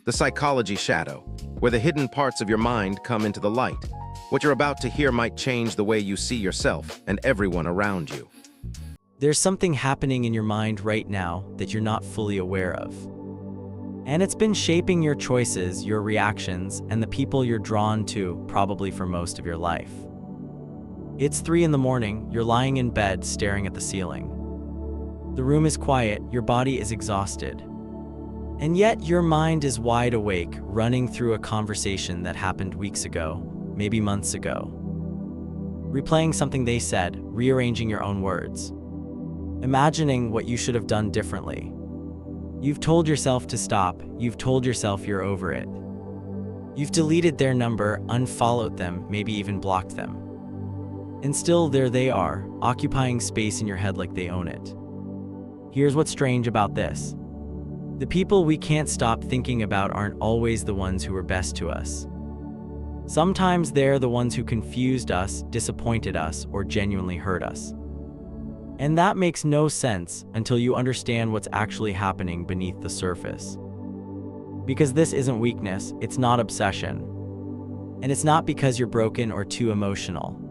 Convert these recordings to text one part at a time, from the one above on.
the psychology shadow, where the hidden parts of your mind come into the light. What you're about to hear might change the way you see yourself and everyone around you. There's something happening in your mind right now that you're not fully aware of. And it's been shaping your choices, your reactions, and the people you're drawn to probably for most of your life. It's 3 in the morning, you're lying in bed staring at the ceiling. The room is quiet, your body is exhausted. And yet your mind is wide awake, running through a conversation that happened weeks ago, maybe months ago. Replaying something they said, rearranging your own words. Imagining what you should have done differently. You've told yourself to stop, you've told yourself you're over it. You've deleted their number, unfollowed them, maybe even blocked them. And still there they are, occupying space in your head like they own it. Here's what's strange about this. The people we can't stop thinking about aren't always the ones who are best to us. Sometimes they're the ones who confused us, disappointed us, or genuinely hurt us. And that makes no sense until you understand what's actually happening beneath the surface. Because this isn't weakness, it's not obsession. And it's not because you're broken or too emotional.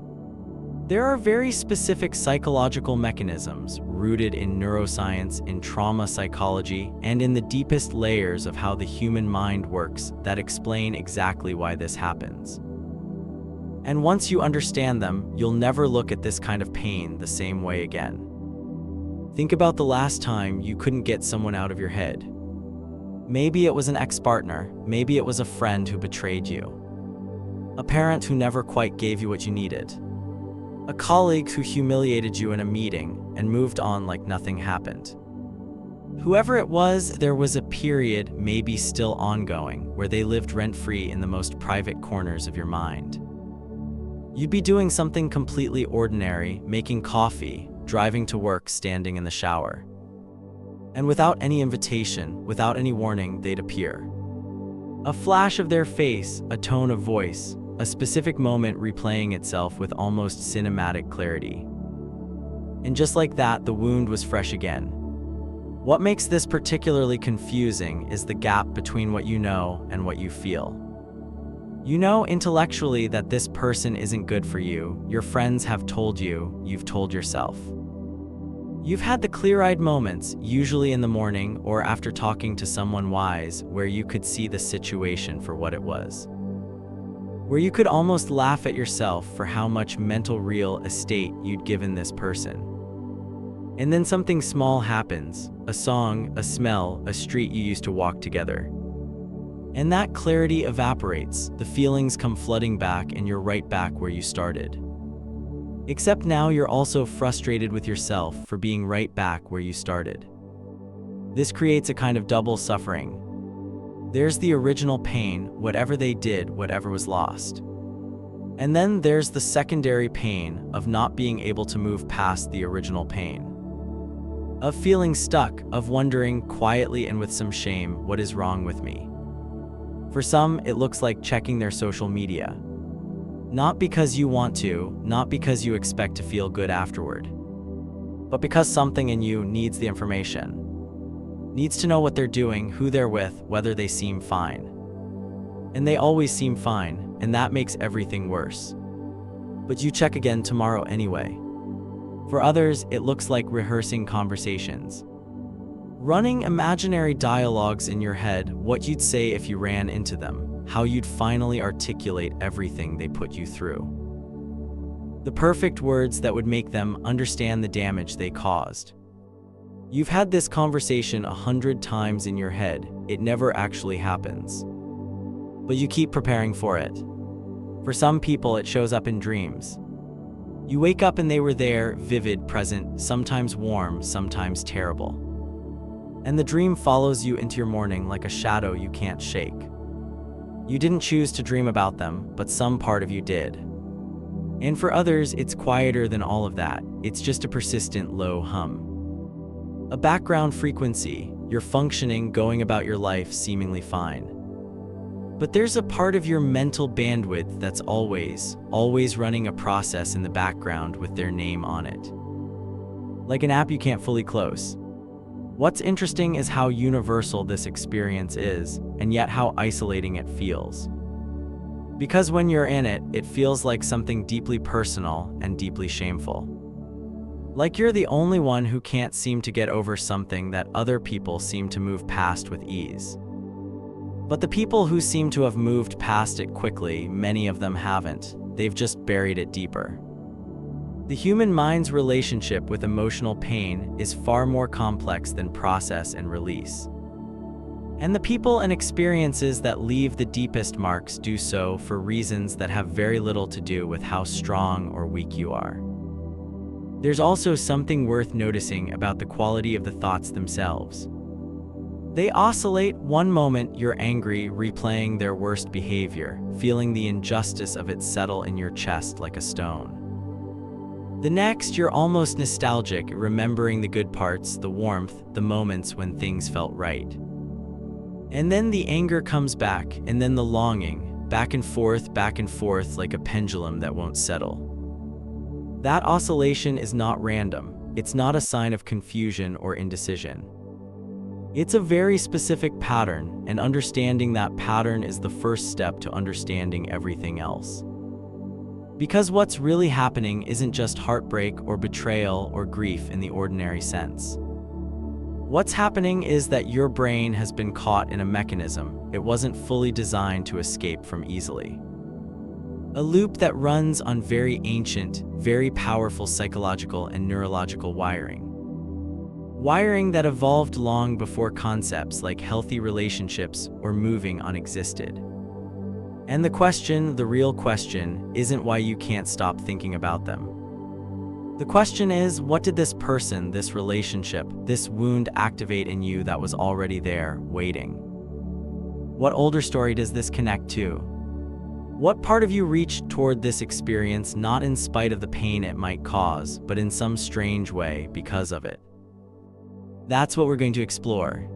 There are very specific psychological mechanisms rooted in neuroscience, in trauma psychology, and in the deepest layers of how the human mind works that explain exactly why this happens. And once you understand them, you'll never look at this kind of pain the same way again. Think about the last time you couldn't get someone out of your head. Maybe it was an ex-partner, maybe it was a friend who betrayed you, a parent who never quite gave you what you needed, a colleague who humiliated you in a meeting and moved on like nothing happened. Whoever it was, there was a period, maybe still ongoing, where they lived rent-free in the most private corners of your mind. You'd be doing something completely ordinary, making coffee, driving to work, standing in the shower. And without any invitation, without any warning, they'd appear. A flash of their face, a tone of voice, a specific moment replaying itself with almost cinematic clarity. And just like that, the wound was fresh again. What makes this particularly confusing is the gap between what you know and what you feel. You know intellectually that this person isn't good for you, your friends have told you, you've told yourself. You've had the clear-eyed moments, usually in the morning or after talking to someone wise, where you could see the situation for what it was. Where you could almost laugh at yourself for how much mental real estate you'd given this person. And then something small happens, a song, a smell, a street you used to walk together. And that clarity evaporates, the feelings come flooding back, and you're right back where you started. Except now you're also frustrated with yourself for being right back where you started. This creates a kind of double suffering. There's the original pain, whatever they did, whatever was lost. And then there's the secondary pain of not being able to move past the original pain. Of feeling stuck, of wondering quietly and with some shame, what is wrong with me? For some, it looks like checking their social media. Not because you want to, not because you expect to feel good afterward, but because something in you needs the information. Needs to know what they're doing, who they're with, whether they seem fine. And they always seem fine, and that makes everything worse. But you check again tomorrow anyway. For others, it looks like rehearsing conversations. Running imaginary dialogues in your head, what you'd say if you ran into them, how you'd finally articulate everything they put you through. The perfect words that would make them understand the damage they caused. You've had this conversation 100 times in your head, it never actually happens. But you keep preparing for it. For some people, it shows up in dreams. You wake up and they were there, vivid, present, sometimes warm, sometimes terrible. And the dream follows you into your morning like a shadow you can't shake. You didn't choose to dream about them, but some part of you did. And for others, it's quieter than all of that. It's just a persistent low hum. A background frequency, you're functioning, going about your life seemingly fine. But there's a part of your mental bandwidth that's always running a process in the background with their name on it. Like an app you can't fully close. What's interesting is how universal this experience is, and yet how isolating it feels. Because when you're in it, it feels like something deeply personal and deeply shameful. Like you're the only one who can't seem to get over something that other people seem to move past with ease. But the people who seem to have moved past it quickly, many of them haven't. They've just buried it deeper. The human mind's relationship with emotional pain is far more complex than process and release. And the people and experiences that leave the deepest marks do so for reasons that have very little to do with how strong or weak you are. There's also something worth noticing about the quality of the thoughts themselves. They oscillate. One moment you're angry, replaying their worst behavior, feeling the injustice of it settle in your chest like a stone. The next, you're almost nostalgic, remembering the good parts, the warmth, the moments when things felt right. And then the anger comes back, and then the longing, back and forth like a pendulum that won't settle. That oscillation is not random. It's not a sign of confusion or indecision. It's a very specific pattern, and understanding that pattern is the first step to understanding everything else. Because what's really happening isn't just heartbreak or betrayal or grief in the ordinary sense. What's happening is that your brain has been caught in a mechanism it wasn't fully designed to escape from easily. A loop that runs on very ancient, very powerful psychological and neurological wiring. Wiring that evolved long before concepts like healthy relationships or moving on existed. And the real question, isn't why you can't stop thinking about them. The question is, what did this person, this relationship, this wound activate in you that was already there, waiting? What older story does this connect to? What part of you reached toward this experience not in spite of the pain it might cause, but in some strange way because of it? That's what we're going to explore.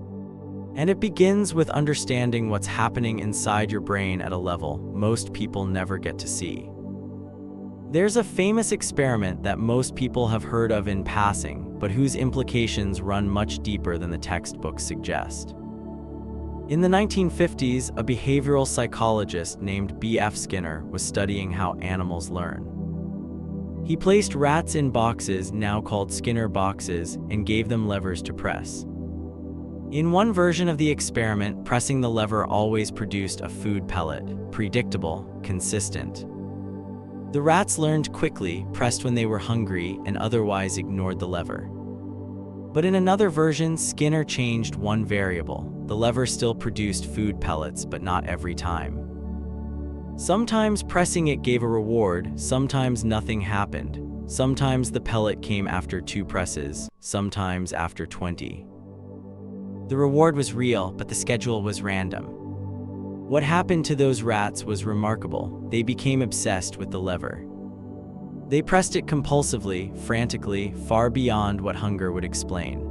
And it begins with understanding what's happening inside your brain at a level most people never get to see. There's a famous experiment that most people have heard of in passing, but whose implications run much deeper than the textbooks suggest. In the 1950s, a behavioral psychologist named B.F. Skinner was studying how animals learn. He placed rats in boxes, now called Skinner boxes, and gave them levers to press. In one version of the experiment, pressing the lever always produced a food pellet, predictable, consistent. The rats learned quickly, pressed when they were hungry, and otherwise ignored the lever. But in another version, Skinner changed one variable. The lever still produced food pellets, but not every time. Sometimes pressing it gave a reward, sometimes nothing happened. Sometimes the pellet came after 2 presses, sometimes after 20. The reward was real, but the schedule was random. What happened to those rats was remarkable. They became obsessed with the lever. They pressed it compulsively, frantically, far beyond what hunger would explain.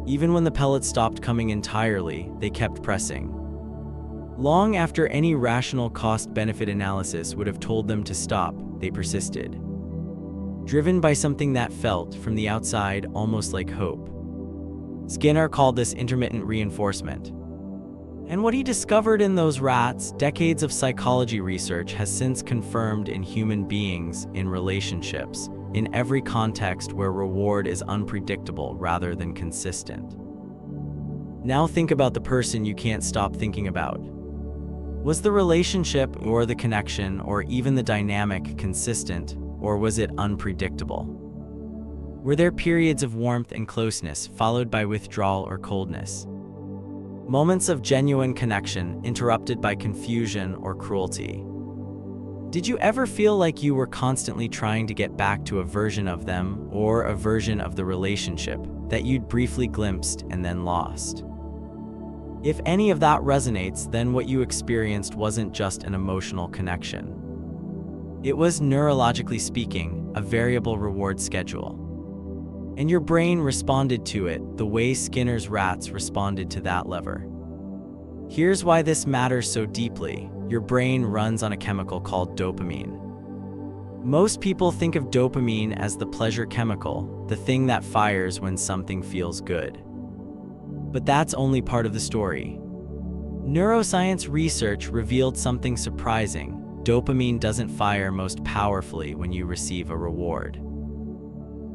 Even when the pellets stopped coming entirely, they kept pressing. Long after any rational cost-benefit analysis would have told them to stop, they persisted. Driven by something that felt, from the outside, almost like hope. Skinner called this intermittent reinforcement. And what he discovered in those rats, decades of psychology research has since confirmed in human beings, in relationships, in every context where reward is unpredictable rather than consistent. Now think about the person you can't stop thinking about. Was the relationship or the connection or even the dynamic consistent, or was it unpredictable? Were there periods of warmth and closeness followed by withdrawal or coldness? Moments of genuine connection interrupted by confusion or cruelty? Did you ever feel like you were constantly trying to get back to a version of them or a version of the relationship that you'd briefly glimpsed and then lost? If any of that resonates, then what you experienced wasn't just an emotional connection. It was, neurologically speaking, a variable reward schedule. And your brain responded to it the way Skinner's rats responded to that lever. Here's why this matters so deeply. Your brain runs on a chemical called dopamine. Most people think of dopamine as the pleasure chemical, the thing that fires when something feels good. But that's only part of the story. Neuroscience research revealed something surprising. Dopamine doesn't fire most powerfully when you receive a reward.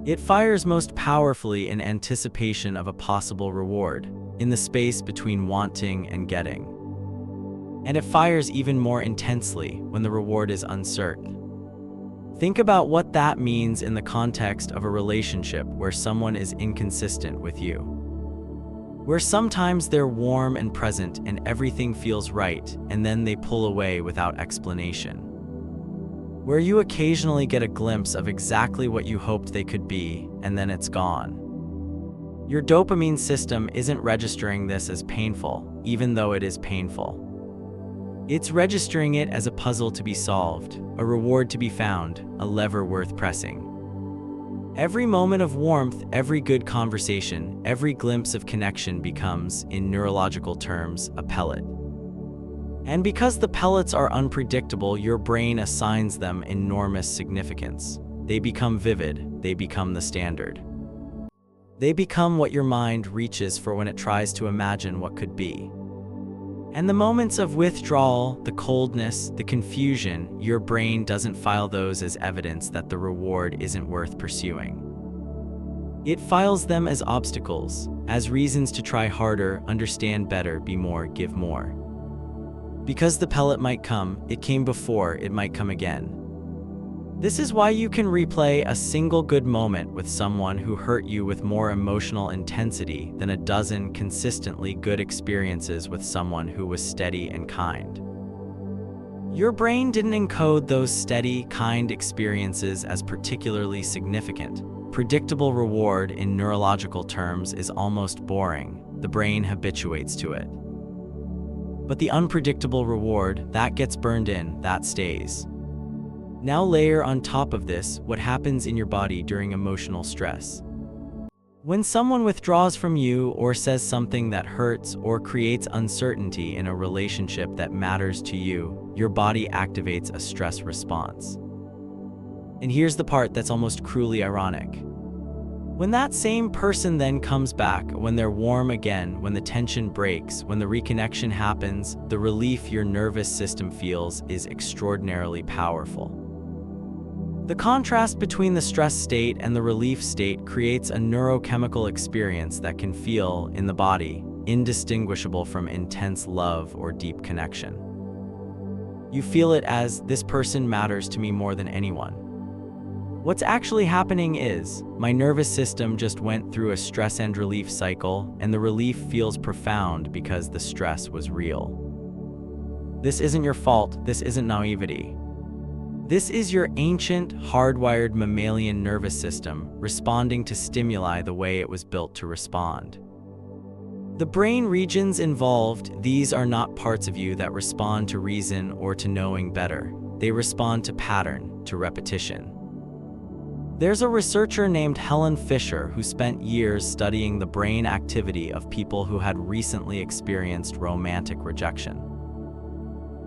It fires most powerfully in anticipation of a possible reward, in the space between wanting and getting. And it fires even more intensely when the reward is uncertain. Think about what that means in the context of a relationship where someone is inconsistent with you. Where sometimes they're warm and present and everything feels right, and then they pull away without explanation. Where you occasionally get a glimpse of exactly what you hoped they could be, and then it's gone. Your dopamine system isn't registering this as painful, even though it is painful. It's registering it as a puzzle to be solved, a reward to be found, a lever worth pressing. Every moment of warmth, every good conversation, every glimpse of connection becomes, in neurological terms, a pellet. And because the pellets are unpredictable, your brain assigns them enormous significance. They become vivid, they become the standard. They become what your mind reaches for when it tries to imagine what could be. And the moments of withdrawal, the coldness, the confusion, your brain doesn't file those as evidence that the reward isn't worth pursuing. It files them as obstacles, as reasons to try harder, understand better, be more, give more. Because the pellet might come, it came before, it might come again. This is why you can replay a single good moment with someone who hurt you with more emotional intensity than a dozen consistently good experiences with someone who was steady and kind. Your brain didn't encode those steady, kind experiences as particularly significant. Predictable reward in neurological terms is almost boring. The brain habituates to it. But the unpredictable reward, that gets burned in, that stays. Now layer on top of this what happens in your body during emotional stress. When someone withdraws from you or says something that hurts or creates uncertainty in a relationship that matters to you, your body activates a stress response. And here's the part that's almost cruelly ironic. When that same person then comes back, when they're warm again, when the tension breaks, when the reconnection happens, the relief your nervous system feels is extraordinarily powerful. The contrast between the stress state and the relief state creates a neurochemical experience that can feel, in the body, indistinguishable from intense love or deep connection. You feel it as, this person matters to me more than anyone. What's actually happening is, my nervous system just went through a stress and relief cycle, and the relief feels profound because the stress was real. This isn't your fault, this isn't naivety. This is your ancient, hardwired mammalian nervous system responding to stimuli the way it was built to respond. The brain regions involved, these are not parts of you that respond to reason or to knowing better. They respond to pattern, to repetition. There's a researcher named Helen Fisher who spent years studying the brain activity of people who had recently experienced romantic rejection.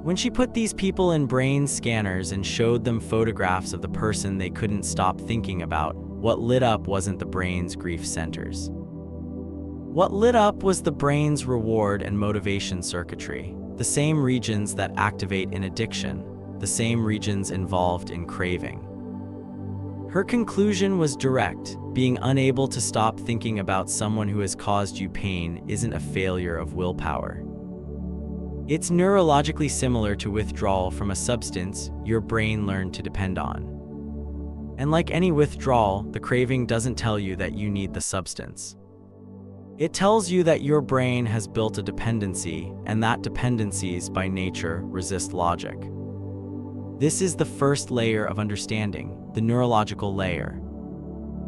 When she put these people in brain scanners and showed them photographs of the person they couldn't stop thinking about, what lit up wasn't the brain's grief centers. What lit up was the brain's reward and motivation circuitry, the same regions that activate in addiction, the same regions involved in craving. Her conclusion was direct. Being unable to stop thinking about someone who has caused you pain isn't a failure of willpower. It's neurologically similar to withdrawal from a substance your brain learned to depend on. And like any withdrawal, the craving doesn't tell you that you need the substance. It tells you that your brain has built a dependency, and that dependencies, by nature, resist logic. This is the first layer of understanding, the neurological layer.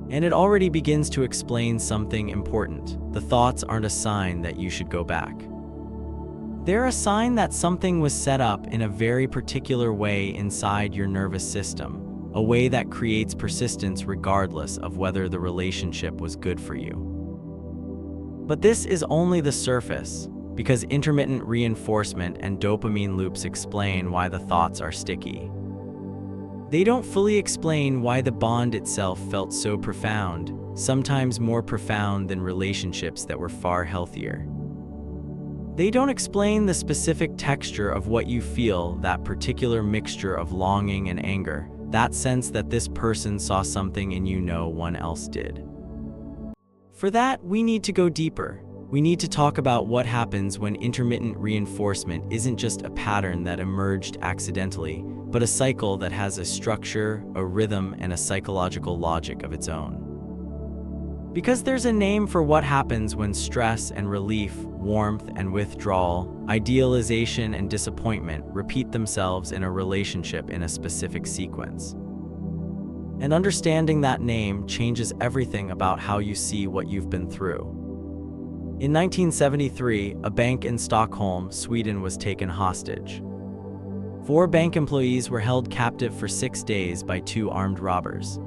And it already begins to explain something important. The thoughts aren't a sign that you should go back. They're a sign that something was set up in a very particular way inside your nervous system, a way that creates persistence regardless of whether the relationship was good for you. But this is only the surface, because intermittent reinforcement and dopamine loops explain why the thoughts are sticky. They don't fully explain why the bond itself felt so profound, sometimes more profound than relationships that were far healthier. They don't explain the specific texture of what you feel, that particular mixture of longing and anger, that sense that this person saw something in you no one else did. For that, we need to go deeper. We need to talk about what happens when intermittent reinforcement isn't just a pattern that emerged accidentally, but a cycle that has a structure, a rhythm, and a psychological logic of its own. Because there's a name for what happens when stress and relief, warmth and withdrawal, idealization and disappointment repeat themselves in a relationship in a specific sequence. And understanding that name changes everything about how you see what you've been through. In 1973, a bank in Stockholm, Sweden was taken hostage. 4 bank employees were held captive for 6 days by 2 armed robbers.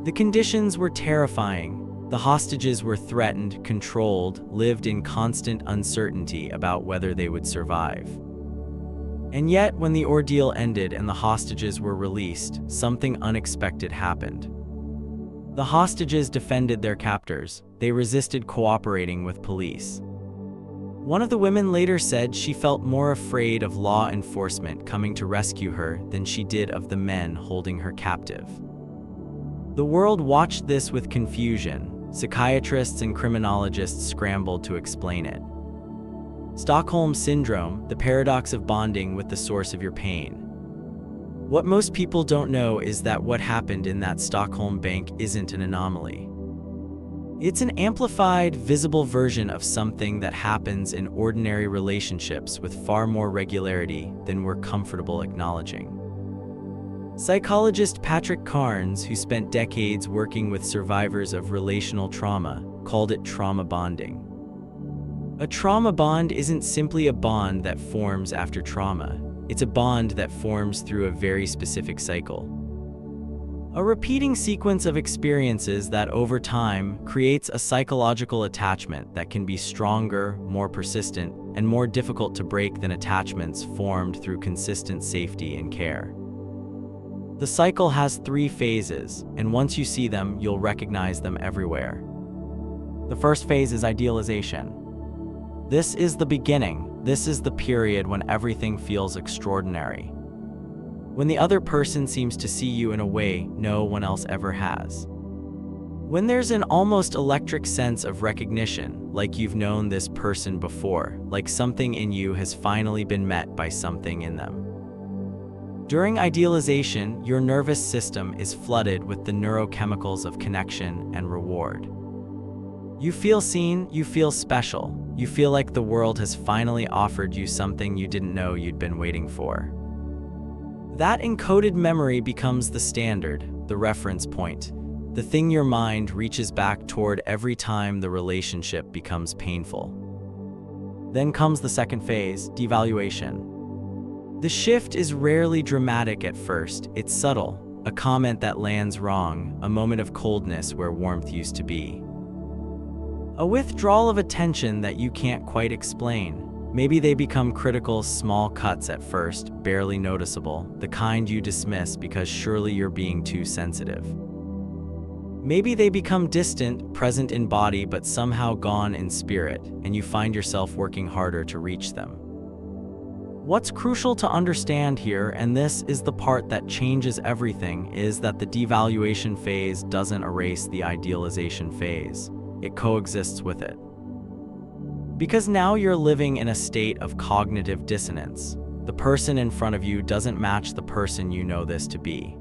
The conditions were terrifying. The hostages were threatened, controlled, lived in constant uncertainty about whether they would survive. And yet, when the ordeal ended and the hostages were released, something unexpected happened. The hostages defended their captors. They resisted cooperating with police. One of the women later said she felt more afraid of law enforcement coming to rescue her than she did of the men holding her captive. The world watched this with confusion. Psychiatrists and criminologists scrambled to explain it. Stockholm Syndrome, the paradox of bonding with the source of your pain. What most people don't know is that what happened in that Stockholm bank isn't an anomaly. It's an amplified, visible version of something that happens in ordinary relationships with far more regularity than we're comfortable acknowledging. Psychologist Patrick Carnes, who spent decades working with survivors of relational trauma, called it trauma bonding. A trauma bond isn't simply a bond that forms after trauma. It's a bond that forms through a very specific cycle. A repeating sequence of experiences that over time creates a psychological attachment that can be stronger, more persistent, and more difficult to break than attachments formed through consistent safety and care. The cycle has 3 phases, and once you see them, you'll recognize them everywhere. The first phase is idealization. This is the beginning. This is the period when everything feels extraordinary. When the other person seems to see you in a way no one else ever has. When there's an almost electric sense of recognition, like you've known this person before, like something in you has finally been met by something in them. During idealization, your nervous system is flooded with the neurochemicals of connection and reward. You feel seen, you feel special, you feel like the world has finally offered you something you didn't know you'd been waiting for. That encoded memory becomes the standard, the reference point, the thing your mind reaches back toward every time the relationship becomes painful. Then comes the second phase, devaluation. The shift is rarely dramatic at first. It's subtle, a comment that lands wrong, a moment of coldness where warmth used to be. A withdrawal of attention that you can't quite explain. Maybe they become critical, small cuts at first, barely noticeable, the kind you dismiss because surely you're being too sensitive. Maybe they become distant, present in body but somehow gone in spirit, and you find yourself working harder to reach them. What's crucial to understand here, and this is the part that changes everything, is that the devaluation phase doesn't erase the idealization phase. It coexists with it. Because now you're living in a state of cognitive dissonance. The person in front of you doesn't match the person you know this to be.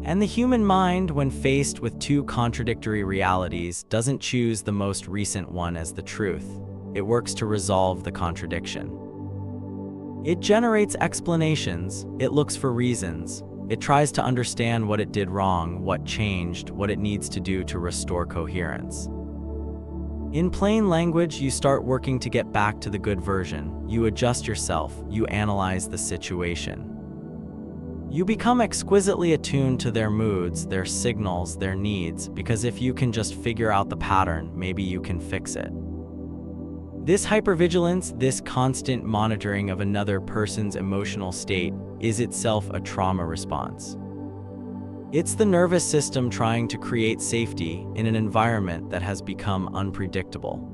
And the human mind, when faced with 2 contradictory realities, doesn't choose the most recent one as the truth. It works to resolve the contradiction. It generates explanations, it looks for reasons, it tries to understand what it did wrong, what changed, what it needs to do to restore coherence. In plain language, you start working to get back to the good version. You adjust yourself, you analyze the situation. You become exquisitely attuned to their moods, their signals, their needs, because if you can just figure out the pattern, maybe you can fix it. This hypervigilance, this constant monitoring of another person's emotional state, is itself a trauma response. It's the nervous system trying to create safety in an environment that has become unpredictable.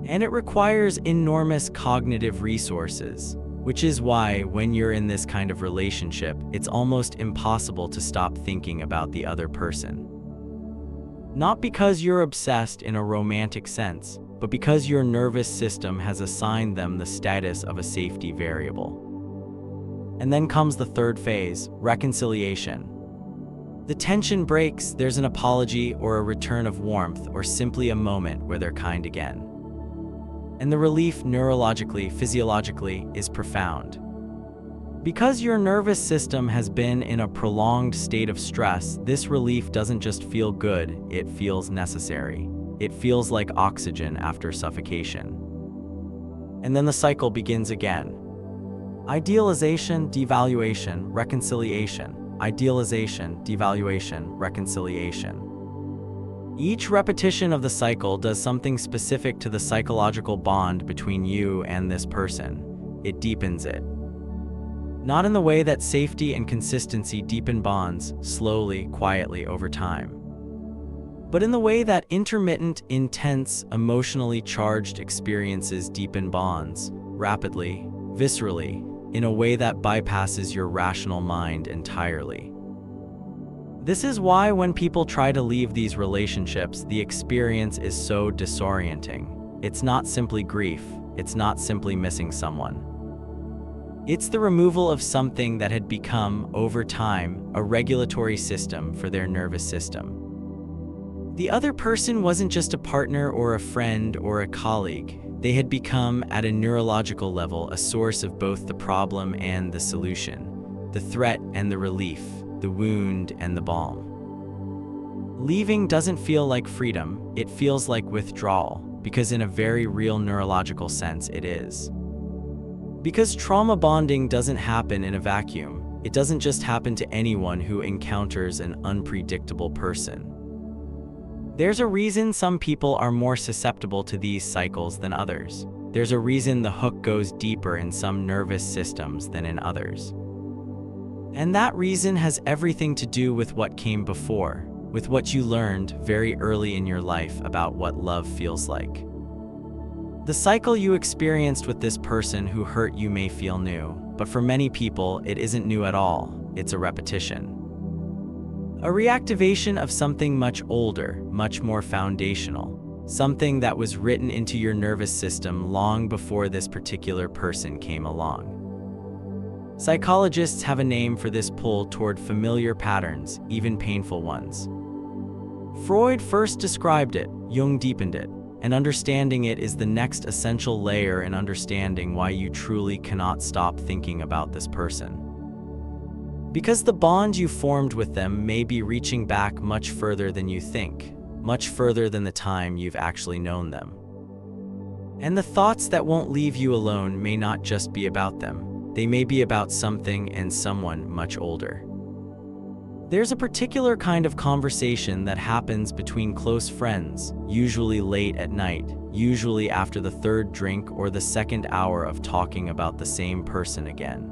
And it requires enormous cognitive resources, which is why when you're in this kind of relationship, it's almost impossible to stop thinking about the other person. Not because you're obsessed in a romantic sense, but because your nervous system has assigned them the status of a safety variable. And then comes the third phase, reconciliation. The tension breaks, there's an apology or a return of warmth or simply a moment where they're kind again. And the relief neurologically, physiologically, is profound. Because your nervous system has been in a prolonged state of stress, this relief doesn't just feel good, it feels necessary. It feels like oxygen after suffocation. And then the cycle begins again. Idealization, devaluation, reconciliation. Idealization, devaluation, reconciliation. Each repetition of the cycle does something specific to the psychological bond between you and this person. It deepens it. Not in the way that safety and consistency deepen bonds, slowly, quietly over time, but in the way that intermittent, intense, emotionally charged experiences deepen bonds, rapidly, viscerally, in a way that bypasses your rational mind entirely. This is why when people try to leave these relationships, the experience is so disorienting. It's not simply grief, it's not simply missing someone. It's the removal of something that had become, over time, a regulatory system for their nervous system. The other person wasn't just a partner or a friend or a colleague. They had become, at a neurological level, a source of both the problem and the solution, the threat and the relief, the wound and the balm. Leaving doesn't feel like freedom, it feels like withdrawal, because in a very real neurological sense it is. Because trauma bonding doesn't happen in a vacuum, it doesn't just happen to anyone who encounters an unpredictable person. There's a reason some people are more susceptible to these cycles than others. There's a reason the hook goes deeper in some nervous systems than in others. And that reason has everything to do with what came before, with what you learned very early in your life about what love feels like. The cycle you experienced with this person who hurt you may feel new, but for many people, it isn't new at all. It's a repetition. A reactivation of something much older, much more foundational, something that was written into your nervous system long before this particular person came along. Psychologists have a name for this pull toward familiar patterns, even painful ones. Freud first described it, Jung deepened it, and understanding it is the next essential layer in understanding why you truly cannot stop thinking about this person. Because the bond you formed with them may be reaching back much further than you think, much further than the time you've actually known them. And the thoughts that won't leave you alone may not just be about them, they may be about something and someone much older. There's a particular kind of conversation that happens between close friends, usually late at night, usually after the third drink or the second hour of talking about the same person again.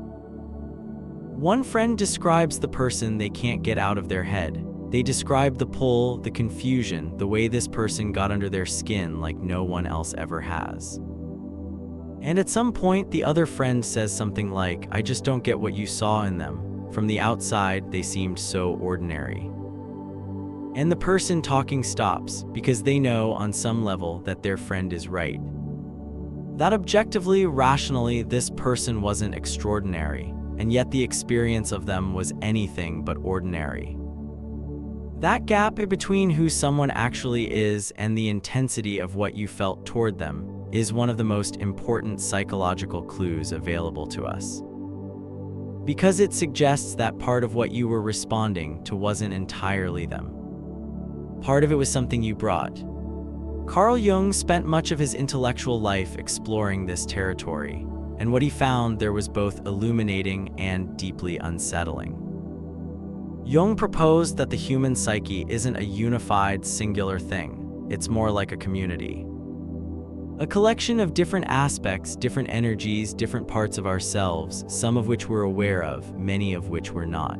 One friend describes the person they can't get out of their head. They describe the pull, the confusion, the way this person got under their skin like no one else ever has. And at some point, the other friend says something like, "I just don't get what you saw in them. From the outside, they seemed so ordinary." And the person talking stops because they know on some level that their friend is right. That objectively, rationally, this person wasn't extraordinary, and yet the experience of them was anything but ordinary. That gap between who someone actually is and the intensity of what you felt toward them is one of the most important psychological clues available to us. Because it suggests that part of what you were responding to wasn't entirely them. Part of it was something you brought. Carl Jung spent much of his intellectual life exploring this territory, and what he found there was both illuminating and deeply unsettling. Jung proposed that the human psyche isn't a unified, singular thing. It's more like a community. A collection of different aspects, different energies, different parts of ourselves, some of which we're aware of, many of which we're not.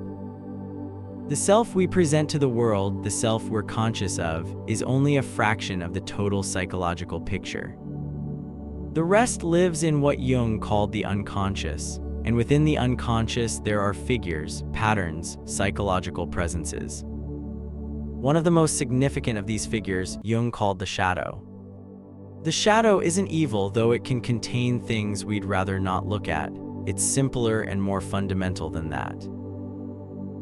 The self we present to the world, the self we're conscious of, is only a fraction of the total psychological picture. The rest lives in what Jung called the unconscious, and within the unconscious there are figures, patterns, psychological presences. One of the most significant of these figures, Jung called the shadow. The shadow isn't evil, though it can contain things we'd rather not look at. It's simpler and more fundamental than that.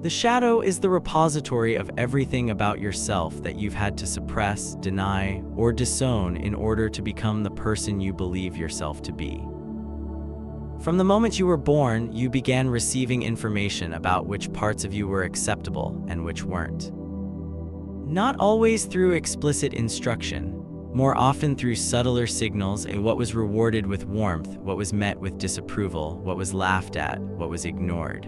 The shadow is the repository of everything about yourself that you've had to suppress, deny, or disown in order to become the person you believe yourself to be. From the moment you were born, you began receiving information about which parts of you were acceptable and which weren't. Not always through explicit instruction, more often through subtler signals, and what was rewarded with warmth, what was met with disapproval, what was laughed at, what was ignored.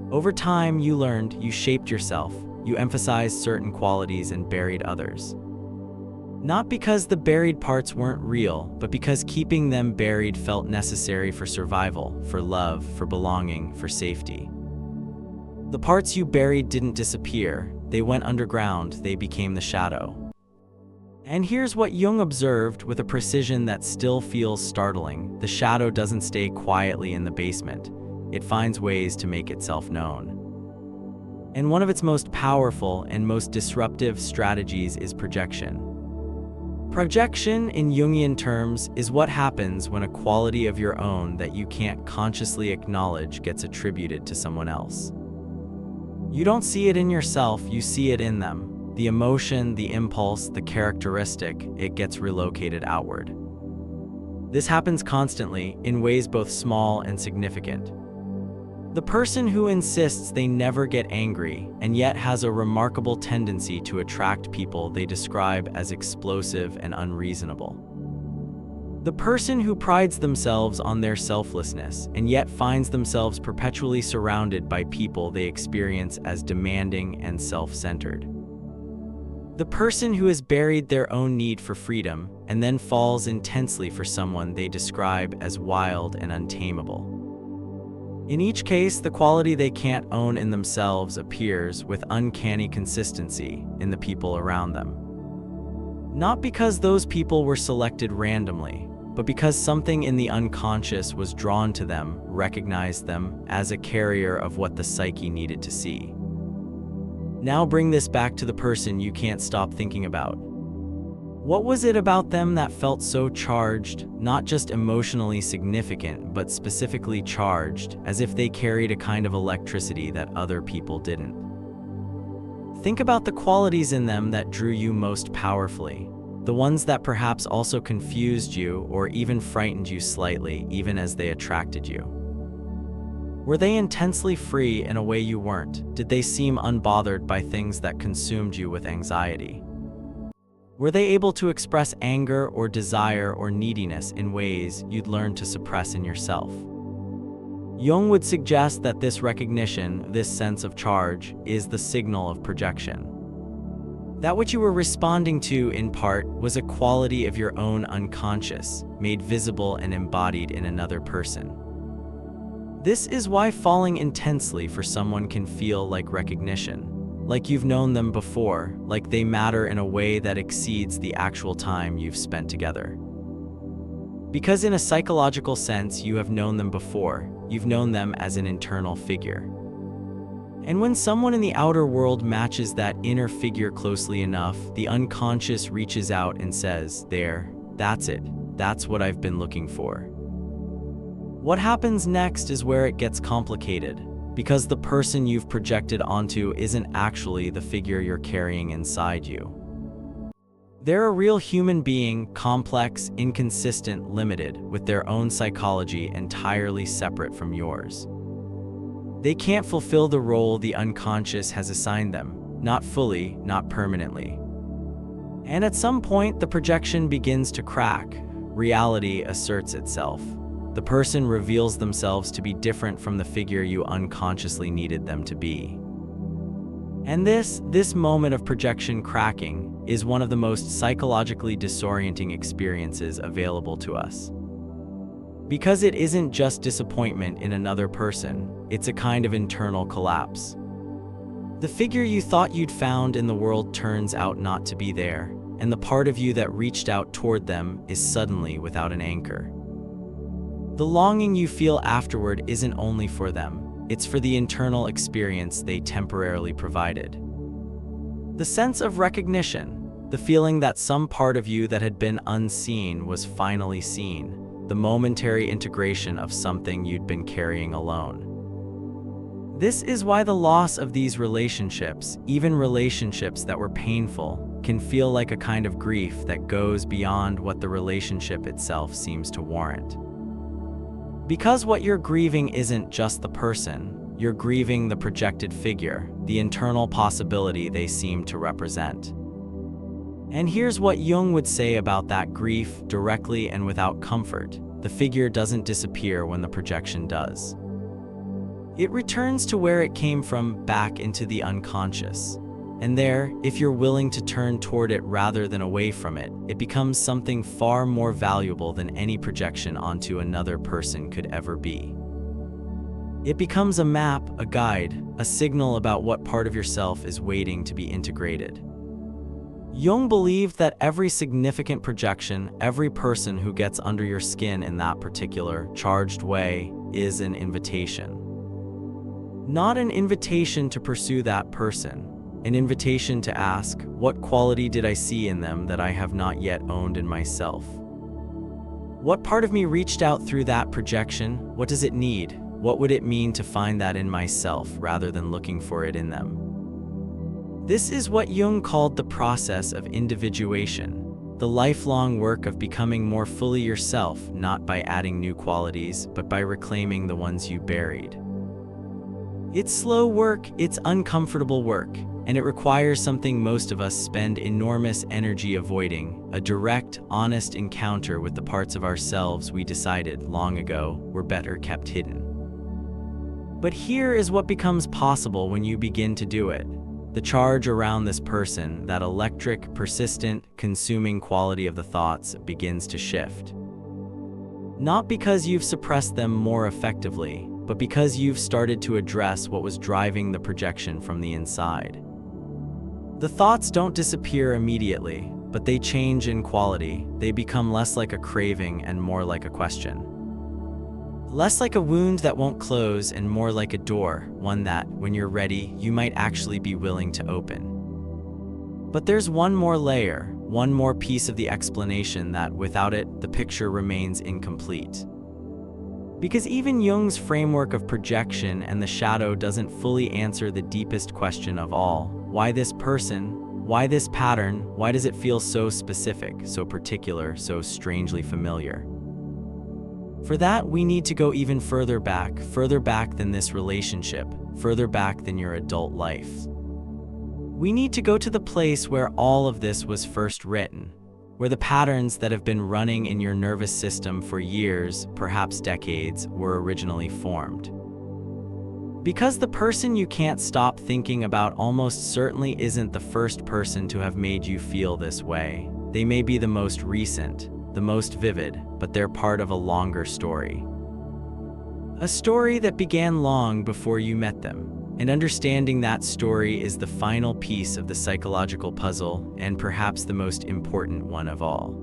Over time, you learned, you shaped yourself, you emphasized certain qualities and buried others. Not because the buried parts weren't real, but because keeping them buried felt necessary for survival, for love, for belonging, for safety. The parts you buried didn't disappear, they went underground, they became the shadow. And here's what Jung observed with a precision that still feels startling: the shadow doesn't stay quietly in the basement. It finds ways to make itself known. And one of its most powerful and most disruptive strategies is projection. Projection, in Jungian terms, is what happens when a quality of your own that you can't consciously acknowledge gets attributed to someone else. You don't see it in yourself, you see it in them. The emotion, the impulse, the characteristic, it gets relocated outward. This happens constantly, in ways both small and significant. The person who insists they never get angry, and yet has a remarkable tendency to attract people they describe as explosive and unreasonable. The person who prides themselves on their selflessness, and yet finds themselves perpetually surrounded by people they experience as demanding and self-centered. The person who has buried their own need for freedom, and then falls intensely for someone they describe as wild and untamable. In each case, the quality they can't own in themselves appears with uncanny consistency in the people around them. Not because those people were selected randomly, but because something in the unconscious was drawn to them, recognized them as a carrier of what the psyche needed to see. Now bring this back to the person you can't stop thinking about. What was it about them that felt so charged, not just emotionally significant, but specifically charged, as if they carried a kind of electricity that other people didn't? Think about the qualities in them that drew you most powerfully, the ones that perhaps also confused you or even frightened you slightly, even as they attracted you. Were they intensely free in a way you weren't? Did they seem unbothered by things that consumed you with anxiety? Were they able to express anger or desire or neediness in ways you'd learned to suppress in yourself? Jung would suggest that this recognition, this sense of charge, is the signal of projection. That what you were responding to, in part, was a quality of your own unconscious, made visible and embodied in another person. This is why falling intensely for someone can feel like recognition. Like you've known them before, like they matter in a way that exceeds the actual time you've spent together. Because in a psychological sense, you have known them before, you've known them as an internal figure. And when someone in the outer world matches that inner figure closely enough, the unconscious reaches out and says, "There, that's it, that's what I've been looking for." What happens next is where it gets complicated, because the person you've projected onto isn't actually the figure you're carrying inside you. They're a real human being, complex, inconsistent, limited, with their own psychology entirely separate from yours. They can't fulfill the role the unconscious has assigned them, not fully, not permanently. And at some point, the projection begins to crack. Reality asserts itself. The person reveals themselves to be different from the figure you unconsciously needed them to be. And this moment of projection cracking is one of the most psychologically disorienting experiences available to us. Because it isn't just disappointment in another person, it's a kind of internal collapse. The figure you thought you'd found in the world turns out not to be there, and the part of you that reached out toward them is suddenly without an anchor. The longing you feel afterward isn't only for them, it's for the internal experience they temporarily provided. The sense of recognition, the feeling that some part of you that had been unseen was finally seen, the momentary integration of something you'd been carrying alone. This is why the loss of these relationships, even relationships that were painful, can feel like a kind of grief that goes beyond what the relationship itself seems to warrant. Because what you're grieving isn't just the person, you're grieving the projected figure, the internal possibility they seem to represent. And here's what Jung would say about that grief, directly and without comfort: the figure doesn't disappear when the projection does. It returns to where it came from, back into the unconscious. And there, if you're willing to turn toward it rather than away from it, it becomes something far more valuable than any projection onto another person could ever be. It becomes a map, a guide, a signal about what part of yourself is waiting to be integrated. Jung believed that every significant projection, every person who gets under your skin in that particular, charged way, is an invitation. Not an invitation to pursue that person, an invitation to ask, what quality did I see in them that I have not yet owned in myself? What part of me reached out through that projection? What does it need? What would it mean to find that in myself rather than looking for it in them? This is what Jung called the process of individuation, the lifelong work of becoming more fully yourself, not by adding new qualities, but by reclaiming the ones you buried. It's slow work, it's uncomfortable work, and it requires something most of us spend enormous energy avoiding: a direct, honest encounter with the parts of ourselves we decided long ago were better kept hidden. But here is what becomes possible when you begin to do it. The charge around this person, that electric, persistent, consuming quality of the thoughts, begins to shift. Not because you've suppressed them more effectively, but because you've started to address what was driving the projection from the inside. The thoughts don't disappear immediately, but they change in quality. They become less like a craving and more like a question. Less like a wound that won't close and more like a door, one that, when you're ready, you might actually be willing to open. But there's one more layer, one more piece of the explanation that, without it, the picture remains incomplete. Because even Jung's framework of projection and the shadow doesn't fully answer the deepest question of all: why this person? Why this pattern? Why does it feel so specific, so particular, so strangely familiar? For that, we need to go even further back than this relationship, further back than your adult life. We need to go to the place where all of this was first written, where the patterns that have been running in your nervous system for years, perhaps decades, were originally formed. Because the person you can't stop thinking about almost certainly isn't the first person to have made you feel this way. They may be the most recent, the most vivid, but they're part of a longer story. A story that began long before you met them. And understanding that story is the final piece of the psychological puzzle, and perhaps the most important one of all.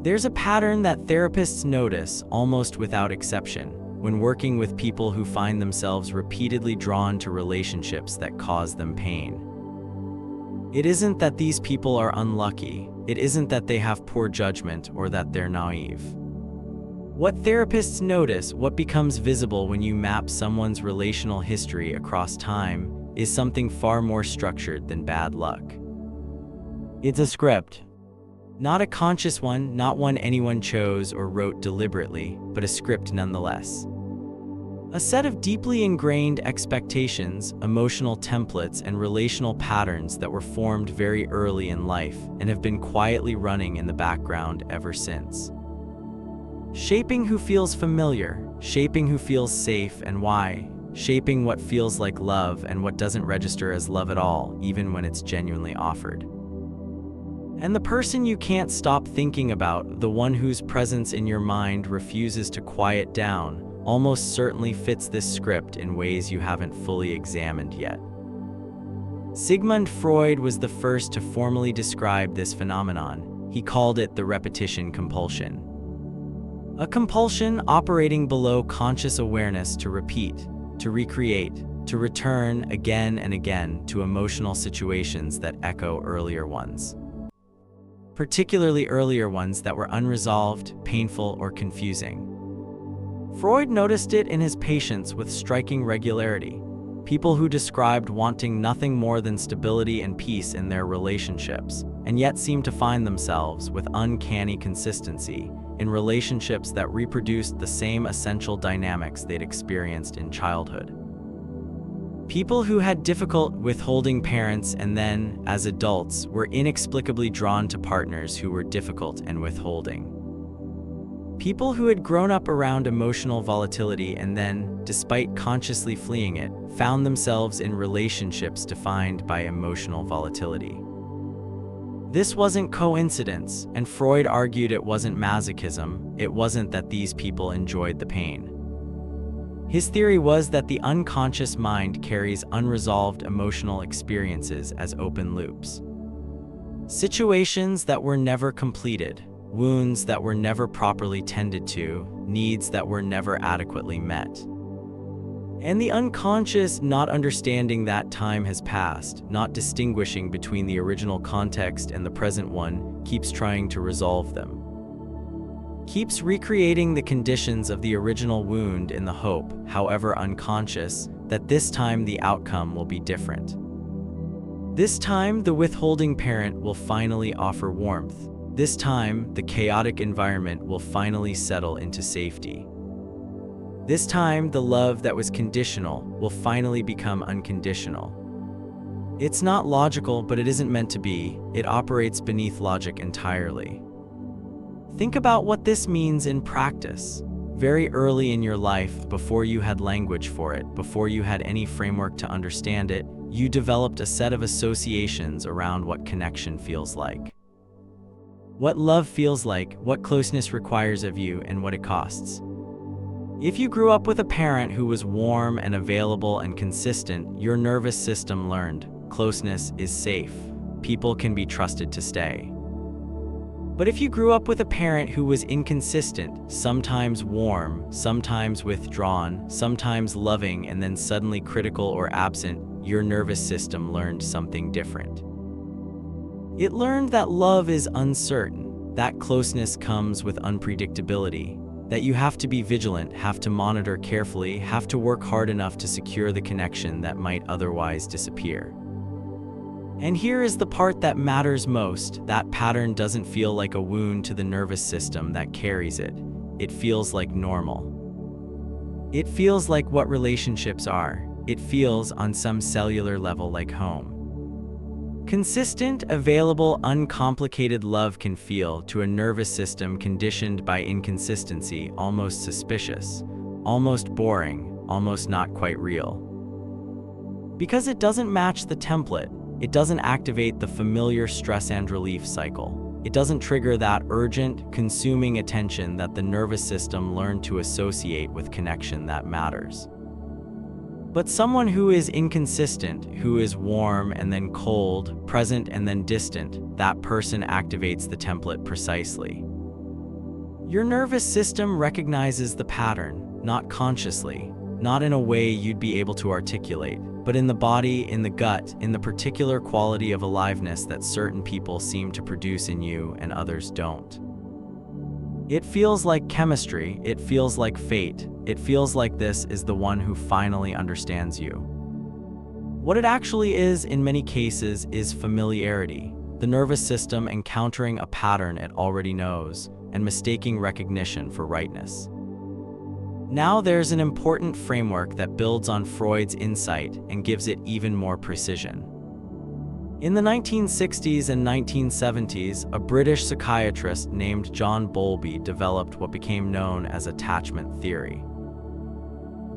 There's a pattern that therapists notice, almost without exception, when working with people who find themselves repeatedly drawn to relationships that cause them pain. It isn't that these people are unlucky, it isn't that they have poor judgment or that they're naive. What therapists notice, what becomes visible when you map someone's relational history across time, is something far more structured than bad luck. It's a script. Not a conscious one, not one anyone chose or wrote deliberately, but a script nonetheless. A set of deeply ingrained expectations, emotional templates, and relational patterns that were formed very early in life and have been quietly running in the background ever since. Shaping who feels familiar, shaping who feels safe and why. shaping what feels like love and what doesn't register as love at all, even when it's genuinely offered. And the person you can't stop thinking about, the one whose presence in your mind refuses to quiet down, almost certainly fits this script in ways you haven't fully examined yet. Sigmund Freud was the first to formally describe this phenomenon. He called it the repetition compulsion. A compulsion operating below conscious awareness to repeat, to recreate, to return again and again to emotional situations that echo earlier ones. Particularly earlier ones that were unresolved, painful, or confusing. Freud noticed it in his patients with striking regularity, people who described wanting nothing more than stability and peace in their relationships, and yet seemed to find themselves with uncanny consistency in relationships that reproduced the same essential dynamics they'd experienced in childhood. People who had difficult withholding parents and then, as adults, were inexplicably drawn to partners who were difficult and withholding. People who had grown up around emotional volatility and then, despite consciously fleeing it, found themselves in relationships defined by emotional volatility. This wasn't coincidence, and Freud argued it wasn't masochism, it wasn't that these people enjoyed the pain. His theory was that the unconscious mind carries unresolved emotional experiences as open loops. Situations that were never completed, wounds that were never properly tended to, needs that were never adequately met. And the unconscious, not understanding that time has passed, not distinguishing between the original context and the present one, keeps trying to resolve them. Keeps recreating the conditions of the original wound in the hope, however unconscious, that this time the outcome will be different. This time, the withholding parent will finally offer warmth. This time, the chaotic environment will finally settle into safety. This time, the love that was conditional will finally become unconditional. It's not logical, but it isn't meant to be. It operates beneath logic entirely. Think about what this means in practice. Very early in your life, before you had language for it, before you had any framework to understand it, you developed a set of associations around what connection feels like. What love feels like, what closeness requires of you, and what it costs. If you grew up with a parent who was warm and available and consistent, your nervous system learned closeness is safe. People can be trusted to stay. But if you grew up with a parent who was inconsistent, sometimes warm, sometimes withdrawn, sometimes loving, and then suddenly critical or absent, your nervous system learned something different. It learned that love is uncertain, that closeness comes with unpredictability, that you have to be vigilant, have to monitor carefully, have to work hard enough to secure the connection that might otherwise disappear. And here is the part that matters most. That pattern doesn't feel like a wound to the nervous system that carries it. It feels like normal. It feels like what relationships are. It feels, on some cellular level, like home. Consistent, available, uncomplicated love can feel, to a nervous system conditioned by inconsistency, almost suspicious, almost boring, almost not quite real. Because it doesn't match the template. It doesn't activate the familiar stress and relief cycle. It doesn't trigger that urgent, consuming attention that the nervous system learned to associate with connection that matters. But someone who is inconsistent, who is warm and then cold, present and then distant, that person activates the template precisely. Your nervous system recognizes the pattern, not consciously, not in a way you'd be able to articulate, but in the body, in the gut, in the particular quality of aliveness that certain people seem to produce in you and others don't. It feels like chemistry, it feels like fate, it feels like this is the one who finally understands you. What it actually is, in many cases, is familiarity, the nervous system encountering a pattern it already knows and mistaking recognition for rightness. Now there's an important framework that builds on Freud's insight and gives it even more precision. In the 1960s and 1970s, a British psychiatrist named John Bowlby developed what became known as attachment theory.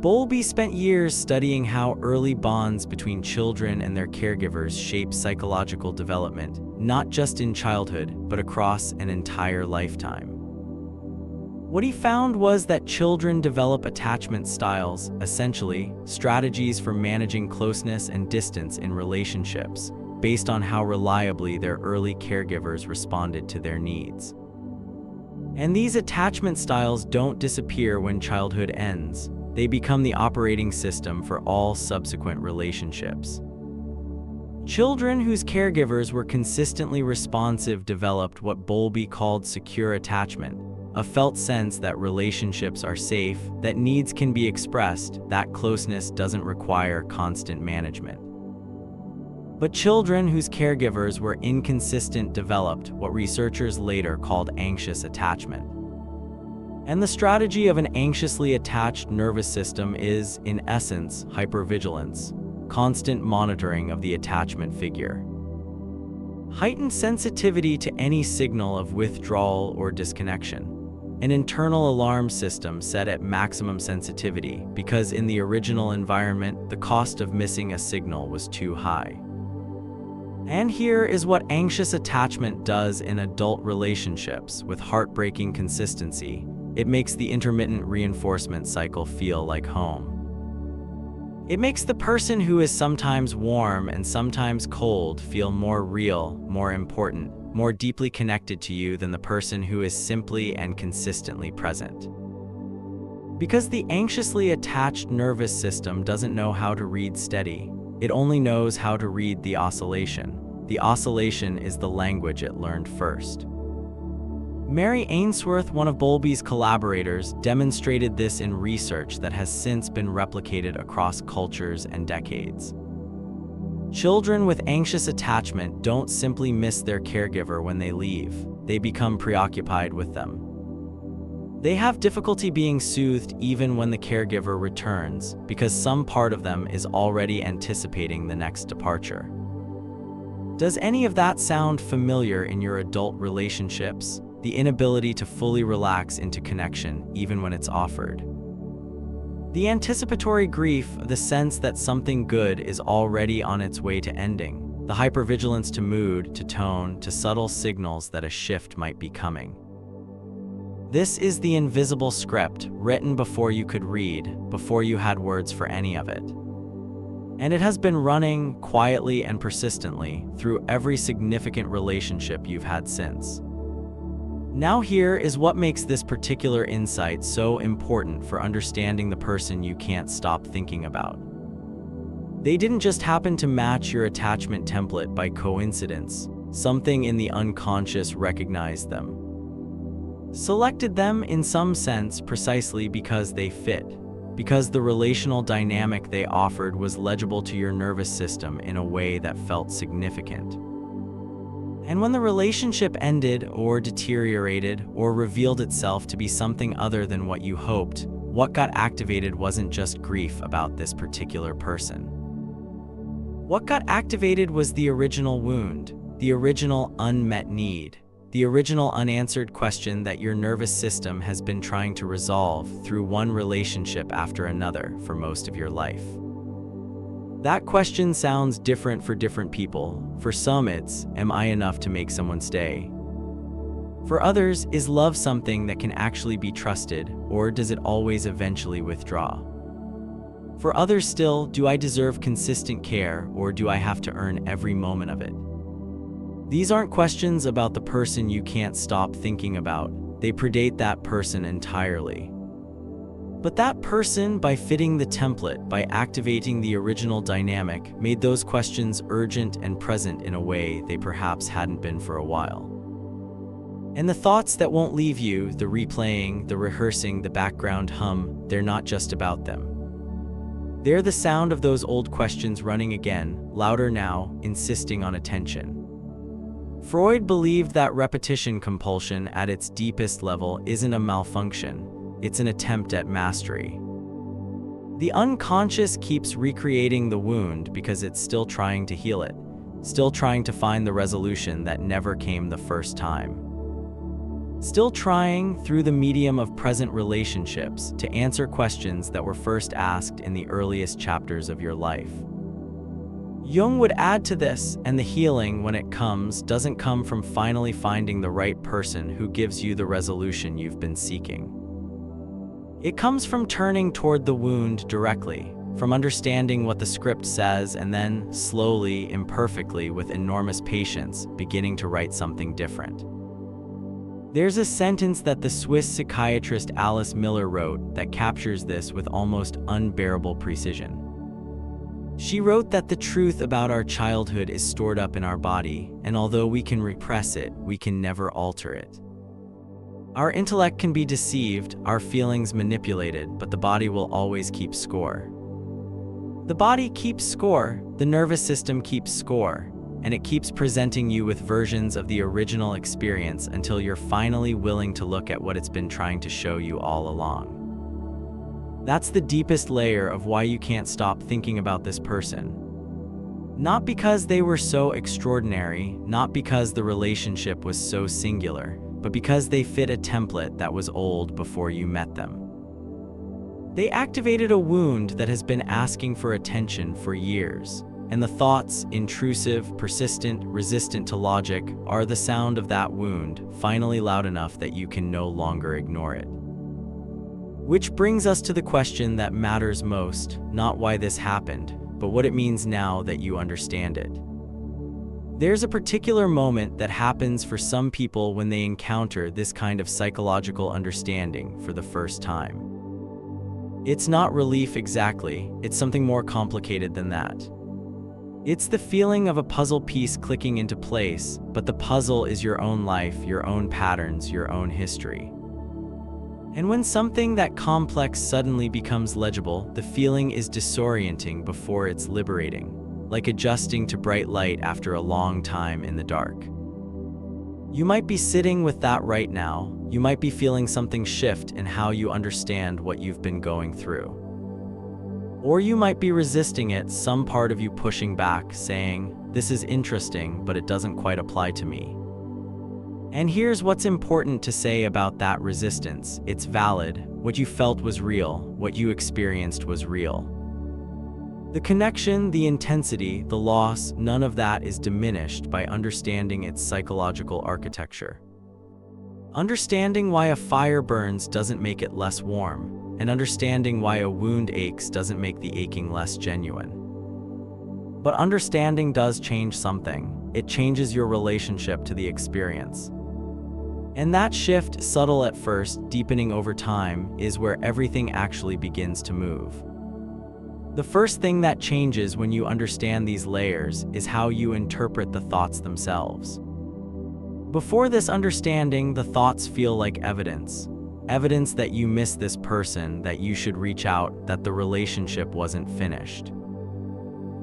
Bowlby spent years studying how early bonds between children and their caregivers shape psychological development, not just in childhood, but across an entire lifetime. What he found was that children develop attachment styles, essentially, strategies for managing closeness and distance in relationships, based on how reliably their early caregivers responded to their needs. And these attachment styles don't disappear when childhood ends. They become the operating system for all subsequent relationships. Children whose caregivers were consistently responsive developed what Bowlby called secure attachment, a felt sense that relationships are safe, that needs can be expressed, that closeness doesn't require constant management. But children whose caregivers were inconsistent developed what researchers later called anxious attachment. And the strategy of an anxiously attached nervous system is, in essence, hypervigilance, constant monitoring of the attachment figure. Heightened sensitivity to any signal of withdrawal or disconnection. An internal alarm system set at maximum sensitivity because in the original environment, the cost of missing a signal was too high. And here is what anxious attachment does in adult relationships with heartbreaking consistency. It makes the intermittent reinforcement cycle feel like home. It makes the person who is sometimes warm and sometimes cold feel more real, more important, more deeply connected to you than the person who is simply and consistently present. Because the anxiously attached nervous system doesn't know how to read steady, it only knows how to read the oscillation. The oscillation is the language it learned first. Mary Ainsworth, one of Bowlby's collaborators, demonstrated this in research that has since been replicated across cultures and decades. Children with anxious attachment don't simply miss their caregiver when they leave, they become preoccupied with them. They have difficulty being soothed even when the caregiver returns, because some part of them is already anticipating the next departure. Does any of that sound familiar in your adult relationships? The inability to fully relax into connection, even when it's offered. The anticipatory grief, the sense that something good is already on its way to ending. The hypervigilance to mood, to tone, to subtle signals that a shift might be coming. This is the invisible script, written before you could read, before you had words for any of it. And it has been running quietly and persistently through every significant relationship you've had since. Now here is what makes this particular insight so important for understanding the person you can't stop thinking about. They didn't just happen to match your attachment template by coincidence. Something in the unconscious recognized them. Selected them in some sense precisely because they fit. Because the relational dynamic they offered was legible to your nervous system in a way that felt significant. And when the relationship ended or deteriorated or revealed itself to be something other than what you hoped, what got activated wasn't just grief about this particular person. What got activated was the original wound, the original unmet need, the original unanswered question that your nervous system has been trying to resolve through one relationship after another for most of your life. That question sounds different for different people. For some it's, am I enough to make someone stay? For others, is love something that can actually be trusted, or does it always eventually withdraw? For others still, do I deserve consistent care, or do I have to earn every moment of it? These aren't questions about the person you can't stop thinking about. They predate that person entirely. But that person, by fitting the template, by activating the original dynamic, made those questions urgent and present in a way they perhaps hadn't been for a while. And the thoughts that won't leave you, the replaying, the rehearsing, the background hum, they're not just about them. They're the sound of those old questions running again, louder now, insisting on attention. Freud believed that repetition compulsion at its deepest level isn't a malfunction. It's an attempt at mastery. The unconscious keeps recreating the wound because it's still trying to heal it, still trying to find the resolution that never came the first time. still trying through the medium of present relationships to answer questions that were first asked in the earliest chapters of your life. Jung would add to this, and the healing, when it comes, doesn't come from finally finding the right person who gives you the resolution you've been seeking. It comes from turning toward the wound directly, from understanding what the script says and then, slowly, imperfectly, with enormous patience, beginning to write something different. There's a sentence that the Swiss psychiatrist Alice Miller wrote that captures this with almost unbearable precision. She wrote that the truth about our childhood is stored up in our body, and although we can repress it, we can never alter it. Our intellect can be deceived, our feelings manipulated, but the body will always keep score. The body keeps score, the nervous system keeps score, and it keeps presenting you with versions of the original experience until you're finally willing to look at what it's been trying to show you all along. That's the deepest layer of why you can't stop thinking about this person. Not because they were so extraordinary, not because the relationship was so singular, but because they fit a template that was old before you met them. They activated a wound that has been asking for attention for years, and the thoughts, intrusive, persistent, resistant to logic, are the sound of that wound, finally loud enough that you can no longer ignore it. Which brings us to the question that matters most, not why this happened, but what it means now that you understand it. There's a particular moment that happens for some people when they encounter this kind of psychological understanding for the first time. It's not relief exactly, it's something more complicated than that. It's the feeling of a puzzle piece clicking into place, but the puzzle is your own life, your own patterns, your own history. And when something that complex suddenly becomes legible, the feeling is disorienting before it's liberating, like adjusting to bright light after a long time in the dark. You might be sitting with that right now. You might be feeling something shift in how you understand what you've been going through. Or you might be resisting it, some part of you pushing back, saying, "This is interesting, but it doesn't quite apply to me." And here's what's important to say about that resistance. It's valid. What you felt was real. What you experienced was real. The connection, the intensity, the loss, none of that is diminished by understanding its psychological architecture. Understanding why a fire burns doesn't make it less warm, and understanding why a wound aches doesn't make the aching less genuine. But understanding does change something. It changes your relationship to the experience. And that shift, subtle at first, deepening over time, is where everything actually begins to move. The first thing that changes when you understand these layers is how you interpret the thoughts themselves. Before this understanding, the thoughts feel like evidence. Evidence that you miss this person, that you should reach out, that the relationship wasn't finished.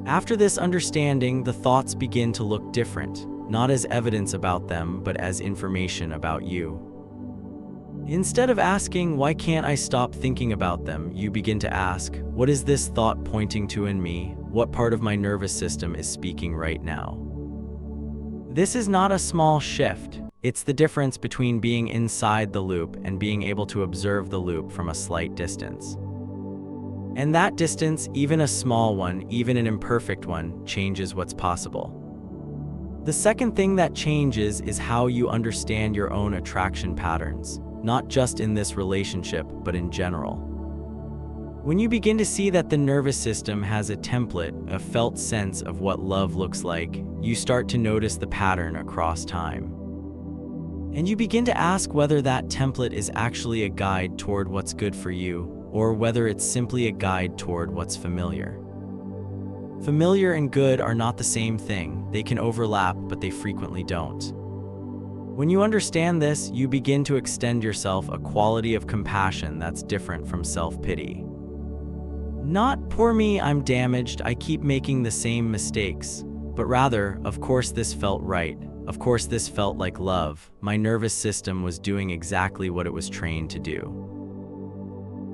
After this understanding, the thoughts begin to look different, not as evidence about them, but as information about you. Instead of asking, "Why can't I stop thinking about them?" you begin to ask, "What is this thought pointing to in me? What part of my nervous system is speaking right now?" This is not a small shift. It's the difference between being inside the loop and being able to observe the loop from a slight distance. And that distance, even a small one, even an imperfect one, changes what's possible. The second thing that changes is how you understand your own attraction patterns, not just in this relationship, but in general. When you begin to see that the nervous system has a template, a felt sense of what love looks like, you start to notice the pattern across time. And you begin to ask whether that template is actually a guide toward what's good for you, or whether it's simply a guide toward what's familiar. Familiar and good are not the same thing. They can overlap, but they frequently don't. When you understand this, you begin to extend yourself a quality of compassion that's different from self-pity. Not, "Poor me, I'm damaged, I keep making the same mistakes," but rather, "Of course this felt right. Of course this felt like love. My nervous system was doing exactly what it was trained to do.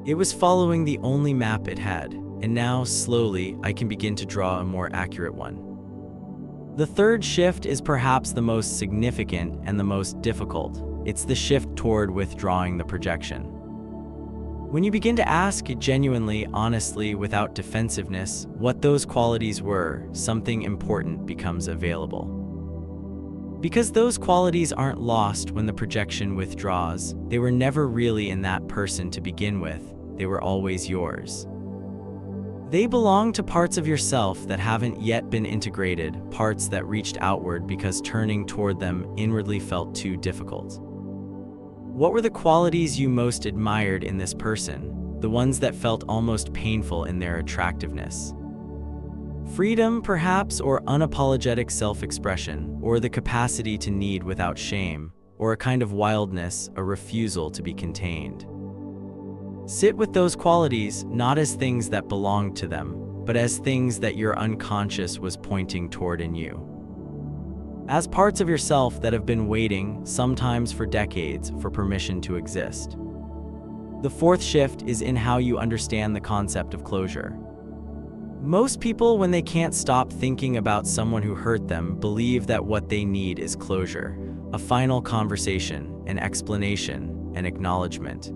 It was following the only map it had, and now, slowly, I can begin to draw a more accurate one." The third shift is perhaps the most significant and the most difficult, It's the shift toward withdrawing the projection. When you begin to ask genuinely, honestly, without defensiveness, what those qualities were, something important becomes available. Because those qualities aren't lost when the projection withdraws, they were never really in that person to begin with, they were always yours. They belong to parts of yourself that haven't yet been integrated, parts that reached outward because turning toward them inwardly felt too difficult. What were the qualities you most admired in this person, the ones that felt almost painful in their attractiveness? Freedom, perhaps, or unapologetic self-expression, or the capacity to need without shame, or a kind of wildness, a refusal to be contained. Sit with those qualities not as things that belonged to them, but as things that your unconscious was pointing toward in you. As parts of yourself that have been waiting, sometimes for decades, for permission to exist. The fourth shift is in how you understand the concept of closure. Most people, when they can't stop thinking about someone who hurt them, believe that what they need is closure, a final conversation, an explanation, an acknowledgement.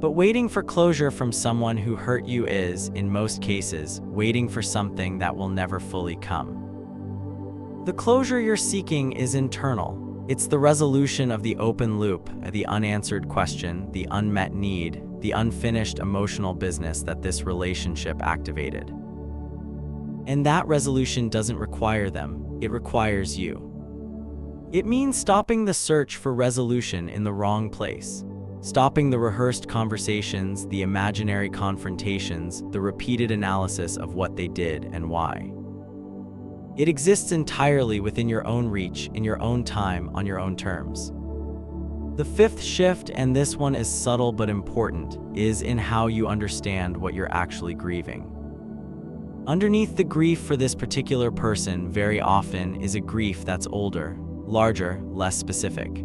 But waiting for closure from someone who hurt you is, in most cases, waiting for something that will never fully come. The closure you're seeking is internal. It's the resolution of the open loop, the unanswered question, the unmet need, the unfinished emotional business that this relationship activated. And that resolution doesn't require them, it requires you. It means stopping the search for resolution in the wrong place. Stopping the rehearsed conversations, the imaginary confrontations, the repeated analysis of what they did and why. It exists entirely within your own reach, in your own time, on your own terms. The fifth shift, and this one is subtle but important, is in how you understand what you're actually grieving. Underneath the grief for this particular person very often is a grief that's older, larger, less specific.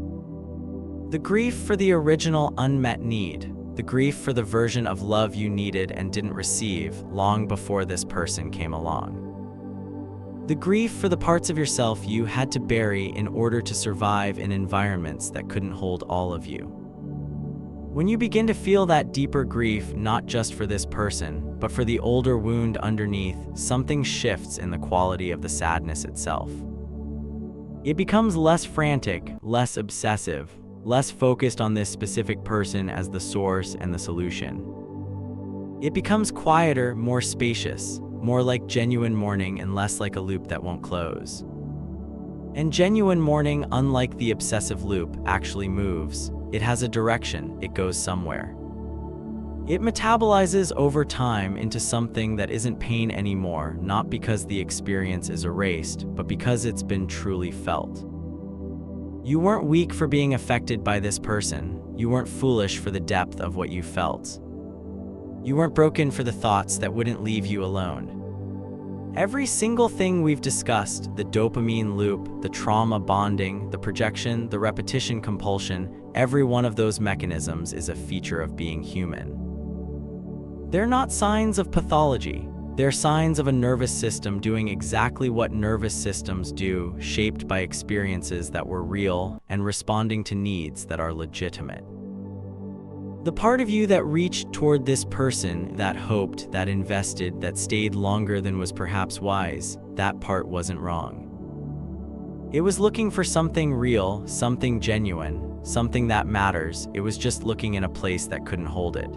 The grief for the original unmet need, the grief for the version of love you needed and didn't receive long before this person came along. The grief for the parts of yourself you had to bury in order to survive in environments that couldn't hold all of you. When you begin to feel that deeper grief, not just for this person, but for the older wound underneath, something shifts in the quality of the sadness itself. It becomes less frantic, less obsessive, less focused on this specific person as the source and the solution. It becomes quieter, more spacious, more like genuine mourning and less like a loop that won't close. And genuine mourning, unlike the obsessive loop, actually moves. It has a direction, it goes somewhere. It metabolizes over time into something that isn't pain anymore, not because the experience is erased, but because it's been truly felt. You weren't weak for being affected by this person. You weren't foolish for the depth of what you felt. You weren't broken for the thoughts that wouldn't leave you alone. Every single thing we've discussed, the dopamine loop, the trauma bonding, the projection, the repetition compulsion, every one of those mechanisms is a feature of being human. They're not signs of pathology. They're signs of a nervous system doing exactly what nervous systems do, shaped by experiences that were real and responding to needs that are legitimate. The part of you that reached toward this person, that hoped, that invested, that stayed longer than was perhaps wise, that part wasn't wrong. It was looking for something real, something genuine, something that matters. It was just looking in a place that couldn't hold it.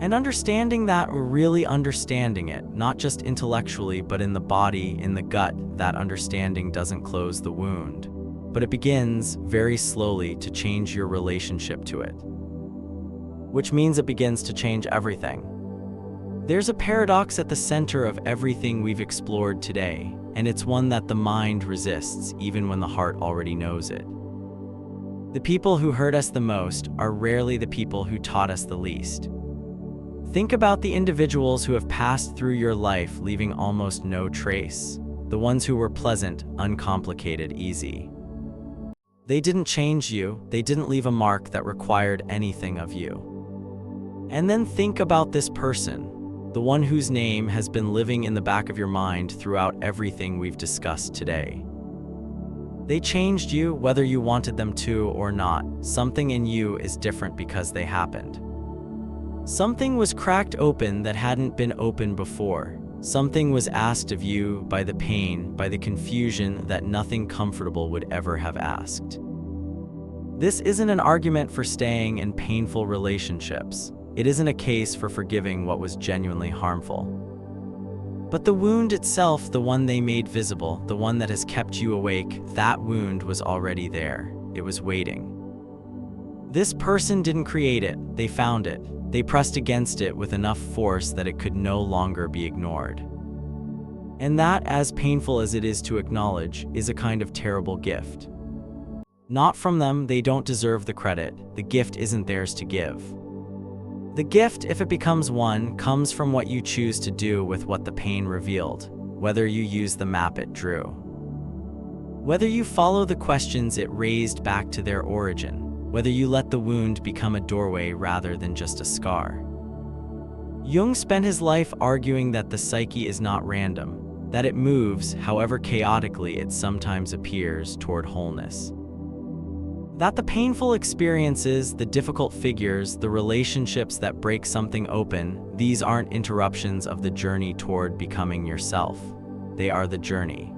And understanding that, or really understanding it, not just intellectually, but in the body, in the gut, that understanding doesn't close the wound, but it begins, very slowly, to change your relationship to it. Which means it begins to change everything. There's a paradox at the center of everything we've explored today, and it's one that the mind resists, even when the heart already knows it. The people who hurt us the most are rarely the people who taught us the least. Think about the individuals who have passed through your life leaving almost no trace, the ones who were pleasant, uncomplicated, easy. They didn't change you, they didn't leave a mark that required anything of you. And then think about this person, the one whose name has been living in the back of your mind throughout everything we've discussed today. They changed you whether you wanted them to or not. Something in you is different because they happened. Something was cracked open that hadn't been open before. Something was asked of you by the pain, by the confusion that nothing comfortable would ever have asked. This isn't an argument for staying in painful relationships. It isn't a case for forgiving what was genuinely harmful. But the wound itself, the one they made visible, the one that has kept you awake, that wound was already there. It was waiting. This person didn't create it, they found it. They pressed against it with enough force that it could no longer be ignored. And that, as painful as it is to acknowledge, is a kind of terrible gift. Not from them, they don't deserve the credit. The gift isn't theirs to give. The gift, if it becomes one, comes from what you choose to do with what the pain revealed, whether you use the map it drew. Whether you follow the questions it raised back to their origin, whether you let the wound become a doorway rather than just a scar. Jung spent his life arguing that the psyche is not random, that it moves, however chaotically it sometimes appears, toward wholeness. That the painful experiences, the difficult figures, the relationships that break something open, these aren't interruptions of the journey toward becoming yourself. They are the journey.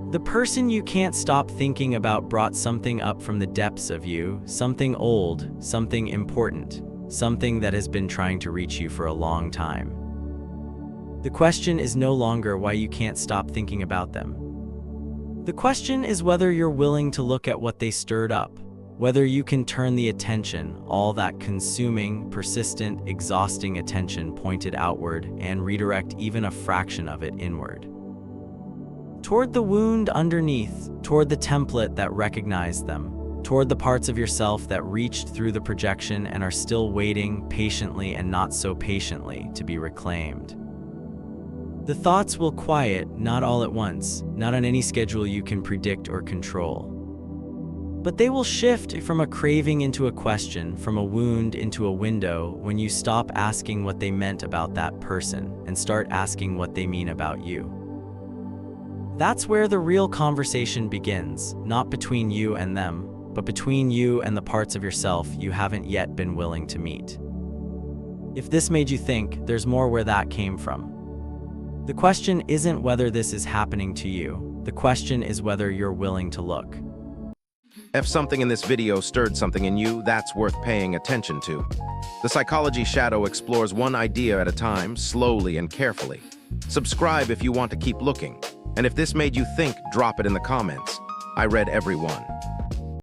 The person you can't stop thinking about brought something up from the depths of you, something old, something important, something that has been trying to reach you for a long time. The question is no longer why you can't stop thinking about them. The question is whether you're willing to look at what they stirred up, whether you can turn the attention, all that consuming, persistent, exhausting attention pointed outward, and redirect even a fraction of it inward. Toward the wound underneath, toward the template that recognized them, toward the parts of yourself that reached through the projection and are still waiting, patiently and not so patiently, to be reclaimed. The thoughts will quiet, not all at once, not on any schedule you can predict or control. But they will shift from a craving into a question, from a wound into a window, when you stop asking what they meant about that person and start asking what they mean about you. That's where the real conversation begins, not between you and them, but between you and the parts of yourself you haven't yet been willing to meet. If this made you think, there's more where that came from. The question isn't whether this is happening to you. The question is whether you're willing to look. If something in this video stirred something in you, that's worth paying attention to. The Psychology Shadow explores one idea at a time, slowly and carefully. Subscribe if you want to keep looking. And if this made you think, drop it in the comments. I read every one.